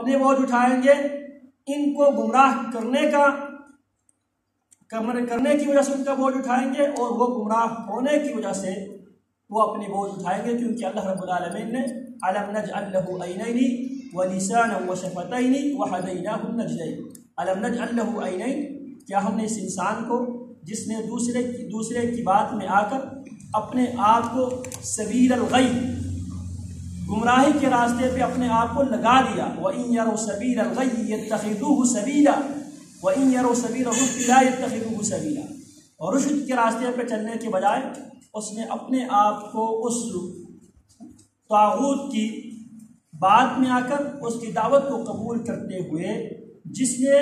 اپنے بوجھ اٹھائیں گے، ان کو گمراہ کرنے کی وجہ سے ان کا بوجھ اٹھائیں گے، اور وہ گمراہ ہونے کی وجہ سے وہ اپنے بوجھ اٹھائیں گے، کیونکہ اللہ رب العالمین نے أَلَمْ نَجْعَلْ لَهُ عَيْنَيْنِ وَلِسَانًا وَشَفَتَيْنِ وَهَدَيْنَاهُ النَّجْدَيْنِ۔ أَلَمْ نَجْعَلْ لَهُ عَيْنَيْنِ، کیا ہم نے اس انسان کو جس نے دوسرے کی بات میں آ کر اپنے آپ کو سبیل الغی، گمراہی کے راستے پہ اپنے آپ کو لگا دیا، وَإِن يَرَوْا سَبِيلَ الْغَيِّ يَتَّخِذُوهُ سَبِيلًا وَإِن يَرَوْا سَبِيلَ الرُّشْدِ لَا يَتَّخِذُوهُ سَبِيلًا، اور رشد کے راستے پہ چلنے کے بجائے اس نے اپنے آپ کو اس طاغوت کی بات میں آ کر اس کی دعوت کو قبول کرتے ہوئے جس نے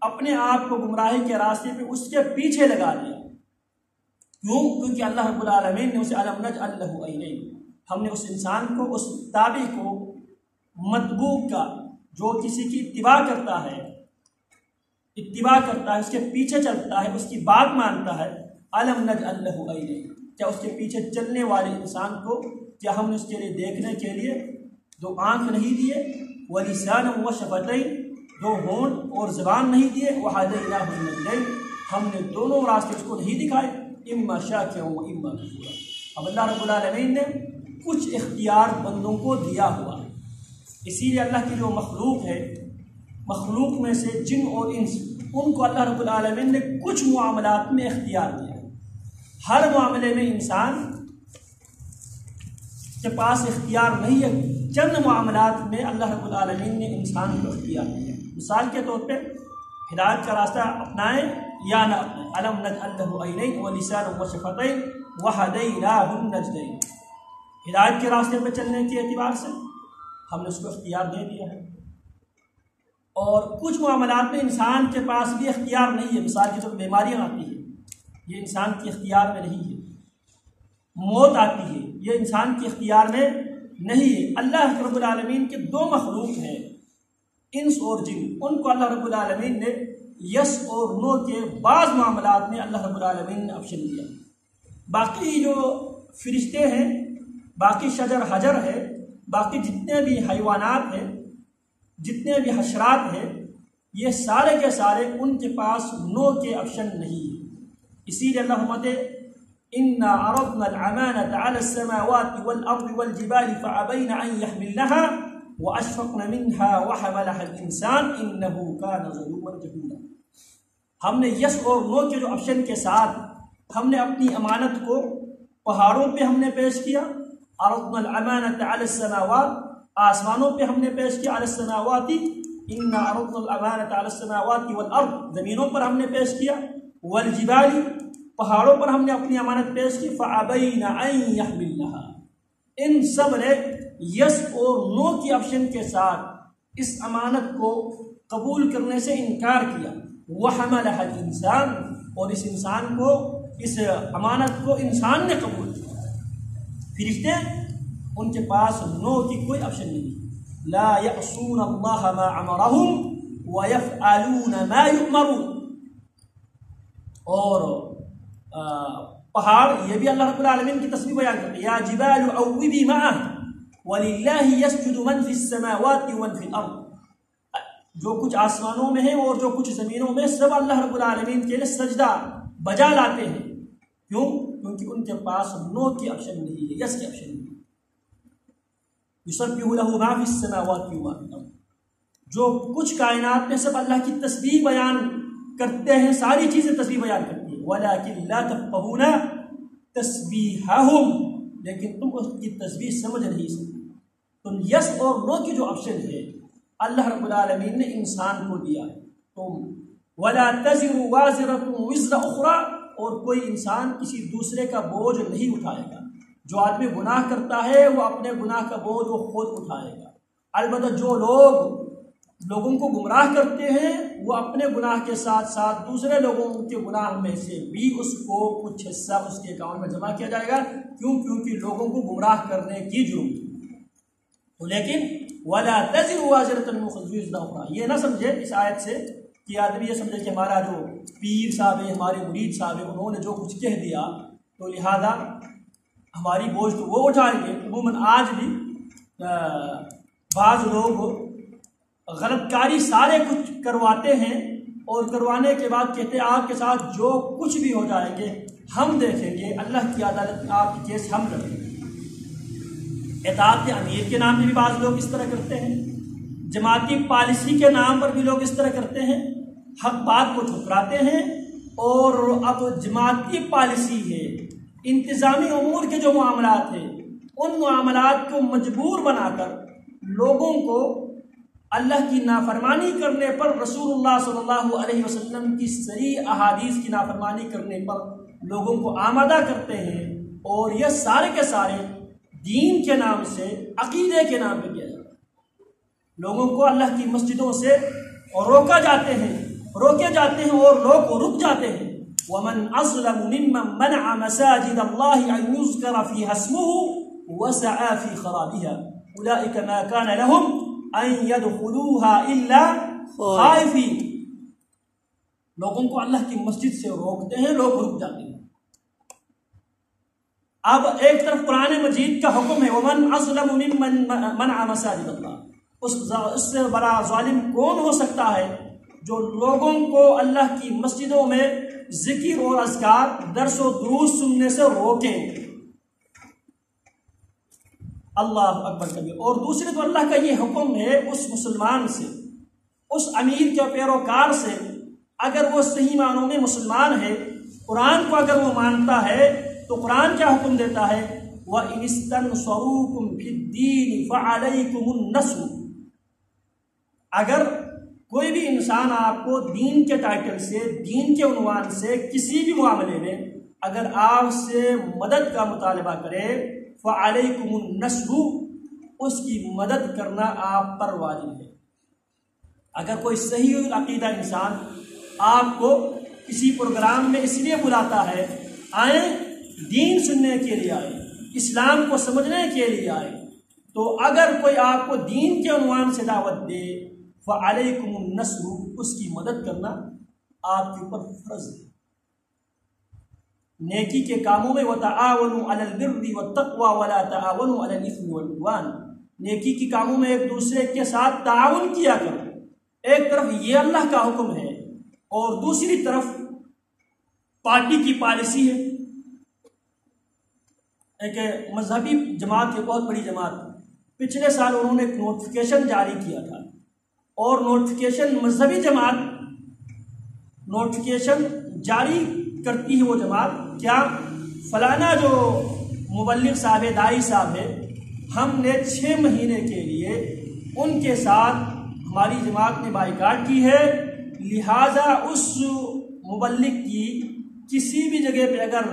اپنے آپ کو گمراہی کے راستے پہ اس کے پیچھے لگا دیا۔ کیوں؟ کیونکہ اللہ رب العالمین نے اسے أَلَمْ نَجْعَلْ لَهُ عَيْنَيْنِ، ہم نے اس انسان کو، اس تابع کو، متبوع کا، جو کسی کی اتباع کرتا ہے، اس کے پیچھے چلتا ہے، اس کی بات مانتا ہے، أَلَمْ نَجْعَلْ لَهُ عَيْنَيْنِ، کیا اس کے پیچھے چلنے والے انسان کو کیا ہم نے اس کے لیے دیکھنے کے لیے دو آنکھ نہیں دیے، وَلِسَانًا وَشَفَتَيْنِ، دو ہونٹ اور زبان نہیں دیے، وَهَدَيْنَاهُ النَّجْدَيْنِ، ہم نے دونوں راستے اس کو نہیں دکھائے، اما شاکرا و اما کفورا۔ اب اللہ رب العالمین نے کچھ اختیار بندوں کو دیا ہوا ہے، اسی لیے اللہ کی جو مخلوق ہے، مخلوق میں سے جن اور انس، ان کو اللہ رب العالمین نے کچھ معاملات میں اختیار دیا ہے۔ ہر معاملے میں انسان کے پاس اختیار نہیں ہے، چند معاملات میں اللہ رب العالمین نے انسان کو اختیار دیا۔ مثال کے طور پہ ہدایت کا راستہ اپنائیں یا نہ اپنائیں، أَلَمْ نَجْعَلْ لَهُ عَيْنَيْنِ وَلِسَانًا وَشَفَتَيْنِ وَهَدَيْنَاهُ النَّجْدَيْنِ، ہدایت کے راستے پہ چلنے کے اعتبار سے ہم نے اس کو اختیار دے دیا ہے، اور کچھ معاملات میں انسان کے پاس بھی اختیار نہیں ہے۔ مثال کے طور پہ بیماریاں آتی ہیں، یہ انسان کے اختیار میں نہیں ہے، موت آتی ہے، یہ انسان کے اختیار میں نہیں ہے۔ اللہ رب العالمین کے دو مخلوق ہیں، انس اور جن، ان کو اللہ رب العالمین نے یس اور نو کے بعض معاملات میں اللہ رب العالمین نے آپشن دیا۔ باقی جو فرشتے ہیں، باقی شجر حجر ہے، باقی جتنے بھی حیوانات ہیں، جتنے بھی حشرات ہیں، یہ سارے کے سارے ان کے پاس نو کے آپشن نہیں ہے۔ اسی لیے اللہ فرماتے إِنَّا عَرَضْنَا الْأَمَانَةَ عَلَى السَّمَاوَاتِ وَالْأَرْضِ وَالْجِبَالِ فَأَبَيْنَ أَن يَحْمِلْنَهَا وَأَشْفَقْنَ مِنْهَا وَحَمَلَهَا الْإِنسَانُ إِنَّهُ كَانَ ظَلُومًا جَهُولًا۔ ہم نے یس اور نو کے جو آپشن کے ساتھ ہم نے اپنی امانت کو پہاڑوں پہ ہم نے پیش کیا، عرضنا الامانۃ علی السماوات، آسمانوں پہ ہم نے پیش کیا، علی السماوات، انا عرضنا الامانۃ علی السماوات والارض، زمینوں پر ہم نے پیش کیا، والجبال، پہاڑوں پر ہم نے اپنی امانت پیش کی، فابین ان یحملنها، ان سب نے یس اور نو کی آپشن کے ساتھ اس امانت کو قبول کرنے سے انکار کیا، وحملها الانسان، اور اس انسان کو، اس امانت کو انسان نے قبول کیا۔ فرشتے ان کے پاس نو کی کوئی آپشن نہیں، لا یعصون اللہ ما امرهم ویفعلون ما یؤمرون۔ اور پہاڑ، یہ بھی اللہ رب العالمین کی تسبیح بیان کرتے ہیں، یا جبال اوبی معه وللہ یسجد من فی السماوات ومن فی الارض، جو کچھ آسمانوں میں ہے اور جو کچھ زمینوں میں، سب اللہ رب العالمین کے لیے سجدہ بجا لاتے ہیں۔ کیوں؟ کیونکہ ان کے پاس نو کی آپشن نہیں ہے، یس کی آپشن نہیں ہے۔ یسبح له ما فی السماوات وما فی الارض، جو کچھ کائنات میں سب اللہ کی تسبیح بیان کرتے ہیں، ساری چیزیں تسبیح بیان کرتی ہیں، ولکن لا تفقهون تسبیحهم، لیکن تم اس کی تسبیح سمجھ نہیں سکتے۔ تو یس اور نو کی جو آپشن ہے اللہ رب العالمین نے انسان کو دیا ہے۔ تو ولا تزر وازرة وزر اخرى، اور کوئی انسان کسی دوسرے کا بوجھ نہیں اٹھائے گا۔ جو آدمی گناہ کرتا ہے وہ اپنے گناہ کا بوجھ وہ خود اٹھائے گا۔ البتہ جو لوگوں کو گمراہ کرتے ہیں وہ اپنے گناہ کے ساتھ ساتھ دوسرے لوگوں کے گناہ میں سے بھی اس کو کچھ حصہ اس کے اکاؤنٹ میں جمع کیا جائے گا۔ کیوں؟ کیونکہ لوگوں کو گمراہ کرنے کی جرم ہے۔ تو لیکن ولا تزر وازرة وزر اخرى، یہ نہ سمجھے اس آیت سے کہ آدمی یہ سمجھے کہ ہمارا جو پیر صاحب ہے، ہمارے مرید صاحب ہے، انہوں نے جو کچھ کہہ دیا تو لہذا ہماری بوجھ تو وہ اٹھائیں گے۔ عموماً آج بھی بعض لوگ غلط کاری سارے کچھ کرواتے ہیں، اور کروانے کے بعد کہتے ہیں آپ کے ساتھ جو کچھ بھی ہو جائیں گے ہم دیکھیں گے، اللہ کی عدالت میں آپ کی کیس ہم لڑیں گے۔ اطاعت امیر کے نام پہ بھی بعض لوگ اس طرح کرتے ہیں، جماعتی پالیسی کے نام پر بھی لوگ اس طرح کرتے ہیں، حق بات کو ٹھکراتے ہیں۔ اور اب جماعتی پالیسی ہے، انتظامی امور کے جو معاملات ہیں ان معاملات کو مجبور بنا کر لوگوں کو اللہ کی نافرمانی کرنے پر، رسول اللہ صلی اللہ علیہ وسلم کی صریح احادیث کی نافرمانی کرنے پر لوگوں کو آمادہ کرتے ہیں، اور یہ سارے کے سارے دین کے نام سے، عقیدے کے نام پہ کیا جاتا ہے۔ لوگوں کو اللہ کی مسجدوں سے روکے جاتے ہیں اور لوگ رک جاتے ہیں۔ وَمَنْ أَظْلَمُ مِمَّنْ مَنَعَ مَسَاجِدَ اللَّهِ أَنْ يُذْكَرَ فِيهَا اسْمُهُ وَسَعَى فِي خَرَابِهَا أُولَئِكَ مَا كَانَ لَهُمْ أَنْ يَدْخُلُوهَا إِلَّا خَائِفِينَ۔ لوگوں کو اللہ کی مسجد سے روکتے ہیں، لوگ رک جاتے ہیں۔ اب ایک طرف قرآن مجید کا حکم ہے وَمَنْ أَظْلَمُ مِمَّنْ مَنَعَ مَسَاجِدَ اللَّهِ، اس سے بڑا ظالم کون ہو سکتا ہے جو لوگوں کو اللہ کی مسجدوں میں ذکر اور اذکار، درس و دروس سننے سے روکیں۔ اللہ اکبر کبیر۔ اور دوسرے تو اللہ کا یہ حکم ہے اس مسلمان سے، اس امیر کے پیروکار سے، اگر وہ صحیح معنوں میں مسلمان ہے، قرآن کو اگر وہ مانتا ہے تو قرآن کیا حکم دیتا ہے؟ وَإِنِ اسْتَنْصَرُوكُمْ فِي الدِّينِ فَعَلَيْكُمُ النَّصْرُ۔ اگر کوئی بھی انسان آپ کو دین کے ٹائٹل سے، دین کے عنوان سے کسی بھی معاملے میں اگر آپ سے مدد کا مطالبہ کرے، فَعَلَيْكُمُ النَّصْرُ، اس کی مدد کرنا آپ پر واجب ہے۔ اگر کوئی صحیح العقیدہ انسان آپ کو کسی پروگرام میں اس لیے بلاتا ہے، آئیں دین سننے کے لیے آئیں، اسلام کو سمجھنے کے لیے آئیں، تو اگر کوئی آپ کو دین کے عنوان سے دعوت دے، فَعَلَيْكُمُ النَّصْرُ، اس کی مدد کرنا آپ کے اوپر فرض ہے۔ نیکی کے کاموں میں وَتَعَاوَنُوا عَلَى الْبِرِّ وَالتَّقْوَى وَلَا تَعَاوَنُوا عَلَى الْإِثْمِ وَالْعُدْوَانِ، نیکی کے کاموں میں ایک دوسرے کے ساتھ تعاون کیا کرو۔ ایک طرف یہ اللہ کا حکم ہے اور دوسری طرف پارٹی کی پالیسی ہے۔ ایک مذہبی جماعت ہے، بہت بڑی جماعت، پچھلے سال انہوں نے ایک نوٹیفیکیشن جاری کیا تھا، اور نوٹیفیکیشن مذہبی جماعت نوٹیفیکیشن جاری کرتی ہے، وہ جماعت کیا، فلانا جو مبلغ صاحب ہے، داعی صاحب ہے، ہم نے 6 مہینے کے لیے ان کے ساتھ ہماری جماعت نے بائیکاٹ کی ہے، لہٰذا اس مبلغ کی کسی بھی جگہ پہ اگر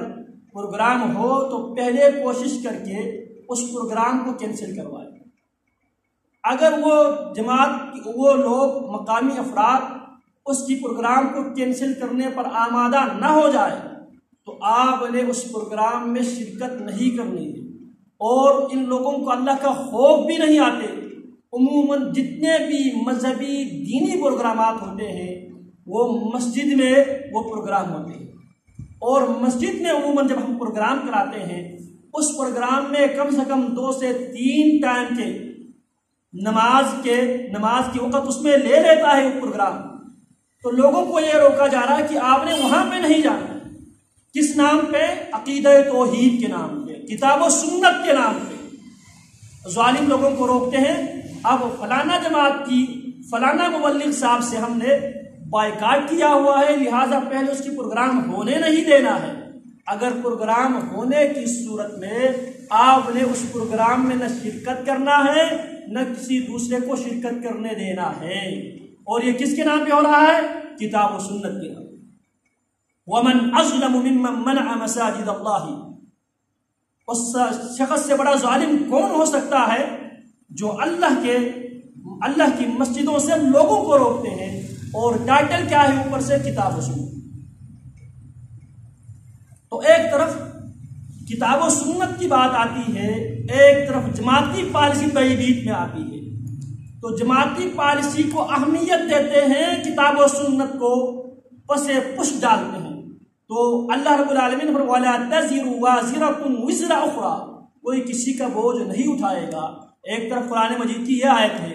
پروگرام ہو تو پہلے کوشش کر کے اس پروگرام کو کینسل کروائے۔ اگر وہ جماعت، وہ لوگ، مقامی افراد اس کی پروگرام کو کینسل کرنے پر آمادہ نہ ہو جائے تو آپ نے اس پروگرام میں شرکت نہیں کرنی ہے۔ اور ان لوگوں کو اللہ کا خوف بھی نہیں آتے۔ عموماً جتنے بھی مذہبی دینی پروگرامات ہوتے ہیں وہ مسجد میں وہ پروگرام ہوتے ہیں، اور مسجد میں عموماً جب ہم پروگرام کراتے ہیں اس پروگرام میں کم سے کم 2 سے 3 ٹائم کے نماز کے وقت اس میں لے لیتا ہے وہ پروگرام۔ تو لوگوں کو یہ روکا جا رہا ہے کہ آپ نے وہاں پہ نہیں جانا۔ کس نام پہ؟ عقیدہ توحید کے نام پہ، کتاب و سنت کے نام پہ ظالم لوگوں کو روکتے ہیں۔ اب فلانا جماعت کی فلانا مبلغ صاحب سے ہم نے بائیکاٹ کیا ہوا ہے، لہٰذا پہلے اس کی پروگرام ہونے نہیں دینا ہے۔ اگر پروگرام ہونے کی صورت میں آپ نے اس پروگرام میں نہ شرکت کرنا ہے نہ کسی دوسرے کو شرکت کرنے دینا ہے، اور یہ کس کے نام پہ ہو رہا ہے؟ کتاب و سنت کے نام۔ وَمَنْ أَظْلَمُ مِمَّنْ مَنَعَ مَسَاجِدَ اللَّهِ، اس شخص سے بڑا ظالم کون ہو سکتا ہے جو اللہ کی مسجدوں سے لوگوں کو روکتے ہیں، اور ٹائٹل کیا ہے اوپر سے؟ کتاب و سنت۔ تو ایک طرف کتاب و سنت کی بات آتی ہے، ایک طرف جماعتی پالیسی بیت میں آتی ہے۔ تو جماعتی پالیسی کو اہمیت دیتے ہیں، کتاب و سنت کو پس پش ڈالتے ہیں۔ تو اللہ رب العالمین پر وَلَا تَزِرُ وَازِرَةٌ وِزْرَ أُخْرَىٰ، کوئی کسی کا بوجھ نہیں اٹھائے گا۔ ایک طرف قرآن مجید کی یہ آیت ہے،